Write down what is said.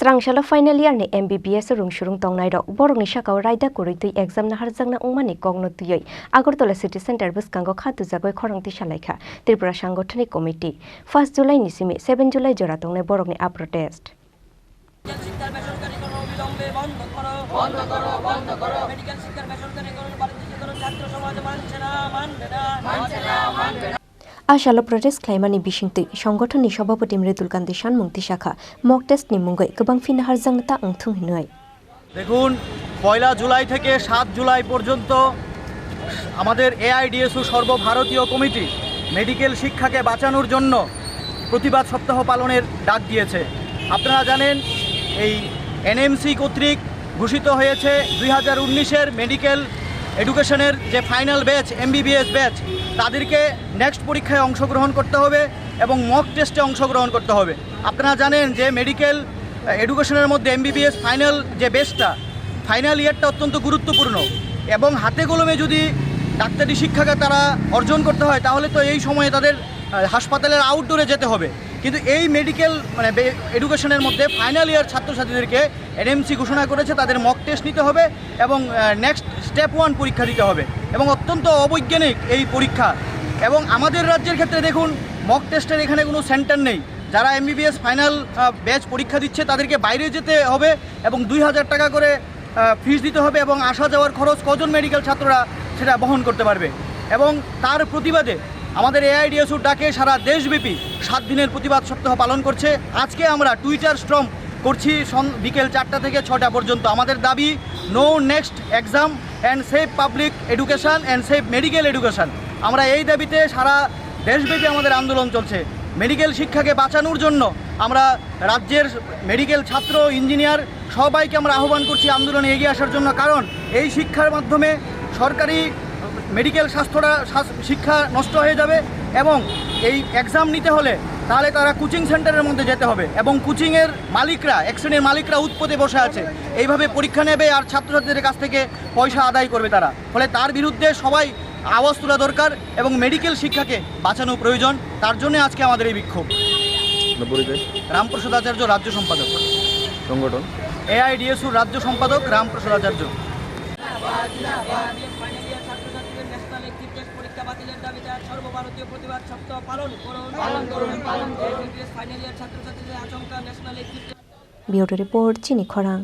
Srangshala final year ni MBBS rungshurung tongnai rok borokni sakao raida koroi exam na harjangna ungmani kongno tuyoi Agartala City Center Bwskango Khadumani Khorang Khhlaidi Tripura Sangotonic Committee 1 July ni simi 7 July jora tongnai borokni a protest Ashalo protest Khadumani bishingtui সংগঠনनि সভাপতি মৃদুল কান্তি সানমুক্তি শাখা mock test নি মুঙ্গই गोबां fin हारजांता अंथुं हिनय দেখুন 1 জুলাই থেকে 7 জুলাই পর্যন্ত আমাদের AIDSO সর্বভারতীয় committee medical শিক্ষাকে বাঁচানোর জন্য প্রতিবাদ সপ্তাহ পালনের ডাক দিয়েছে। আপনারা জানেন এই NMC কর্তৃক ঘোষিত হয়েছে 2019 এর মেডিকেল এডুকেশনের যে ফাইনাল ব্যাচ MBBS ব্যাচ তাদেরকে নেক্সট পরীক্ষায় অংশগ্রহণ করতে হবে এবং মক টেস্টে অংশগ্রহণ করতে হবে। আপনারা জানেন যে মেডিকেল এডুকেশনের মধ্যে MBBS ফাইনাল যে ব্যাচটা ফাইনাল ইয়ারটা অত্যন্ত গুরুত্বপূর্ণ এবং হাতে কলমে যদি ডাক্তারি শিক্ষাকে তারা অর্জন করতে হয় তাহলে তো এই সময়ে তাদের হাসপাতালের আউটডোরে যেতে হবে। কিন্তু এই মেডিকেল এডুকেশনের মধ্যে ফাইনাল ইয়ার ছাত্রছাত্রীদেরকে NMC ঘোষণা করেছে তাদের মক টেস্ট নিতে হবে এবং নেক্সট স্টেপ 1 পরীক্ষা দিতে হবে এবং অত্যন্ত অবৈজ্ঞানিক এই পরীক্ষা। এবং আমাদের রাজ্যের ক্ষেত্রে দেখুন মক টেস্টের এখানে কোনো সেন্টার নেই। যারা MBBS ফাইনাল ব্যাচ পরীক্ষা দিচ্ছে তাদেরকে বাইরে যেতে হবে এবং 2000 টাকা করে ফিস দিতে হবে এবং আসা যাওয়ার খরচ কজন মেডিকেল ছাত্ররা সেটা বহন করতে পারবে। এবং তার প্রতিবাদে আমাদের AIDSO ডাকে সারা দেশব্যাপী 7 দিনের প্রতিবাদ সপ্তাহ পালন করছে। আজকে আমরা টুইটার স্ট্রম করছি বিকেল 4টা থেকে 6টা পর্যন্ত। আমাদের দাবি no next exam and safe public education and safe medical education. আমরা এই দাবিতে সারা দেশব্যাপী আমাদের আন্দোলন চলছে। মেডিকেল শিক্ষাকে বাঁচানোর জন্য আমরা রাজ্যের মেডিকেল ছাত্র ইঞ্জিনিয়ার সবাইকে আমরা আহ্বান করছি আন্দোলনে এগিয়ে আসার জন্য, কারণ এই শিক্ষার মাধ্যমে সরকারি মেডিকেল শিক্ষা নষ্ট হয়ে যাবে এবং এই এক্সাম নিতে হলে তাহলে তারা কোচিং সেন্টারের মধ্যে যেতে হবে এবং কোচিংয়ের মালিকরা এক শ্রেণীর মালিকরা উৎপদে বসে আছে, এইভাবে পরীক্ষা নেবে আর ছাত্রছাত্রীদের কাছ থেকে পয়সা আদায় করবে তারা। ফলে তার বিরুদ্ধে সবাই আওয়াজ তোলা দরকার এবং মেডিকেল শিক্ষাকে বাঁচানো প্রয়োজন। তার জন্য আজকে আমাদের এই বিক্ষোভ। রামপ্রসাদ আচার্য রাজ্য সম্পাদক, সংগঠন AIDSO রাজ্য সম্পাদক রামপ্রসাদ আচার্য। সর্বভারতীয় প্রতিবাদ সপ্তাহ পালন করুন। ব্যুরো রিপোর্ট চিনি খরাং।